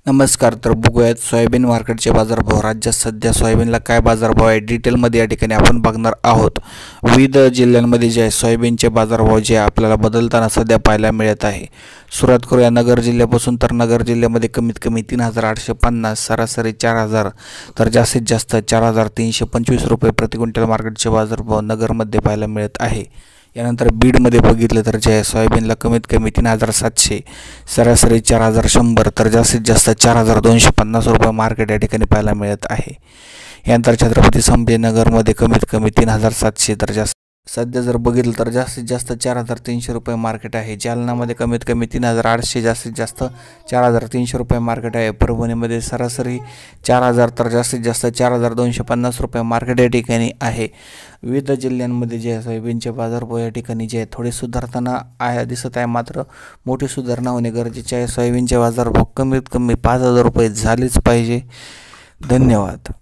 नमस्कार. तर बघूयात सोयाबीन मार्केटचे बाजारभाव. राज्यात सध्या सोयाबीनला काय बाजारभाव आहे डिटेलमध्ये या ठिकाणी आपण बघणार आहोत. विविध जिल्ह्यांमध्ये जे आहे सोयाबीनचे बाजारभाव जे आपल्याला बदलताना सध्या पाहायला मिळत आहे. सुरुवात करूया नगर जिल्ह्यापासून. तर नगर जिल्ह्यामध्ये कमीत कमी 3850, सरासरी 4000, तर जास्तीत जास्त 4325 रुपये प्रति क्विंटल मार्केटचे बाजारभाव नगरमध्ये पाहायला मिळत आहे. यानंतर बीडमध्ये बघितलं तर जे आहे सोयाबीनला कमीत कमी 3700, सरासरी 4100, तर जास्तीत जास्त 4250 रुपये मार्केट या ठिकाणी पाहायला मिळत आहे. यानंतर छत्रपती संभाजीनगरमध्ये कमीत कमी 3700, तर जास्त सध्या जर बघितलं तर जास्तीत जास्त 4300 रुपये मार्केट आहे. जालनामध्ये कमीत कमी 3800, जास्तीत जास्त 4300 रुपये मार्केट आहे. परभणीमध्ये सरासरी 4000, तर जास्तीत जास्त 4250 रुपये मार्केट या ठिकाणी आहे. विविध जिल्ह्यांमध्ये जे सोयाबीनचे बाजारभाव या ठिकाणी जे थोडे सुधारताना दिसत आहे, मात्र मोठी सुधारणा होणे गरजेचे आहे. सोयाबीनचे बाजारभाव कमीत कमी 5000 रुपये झालेच पाहिजे. धन्यवाद.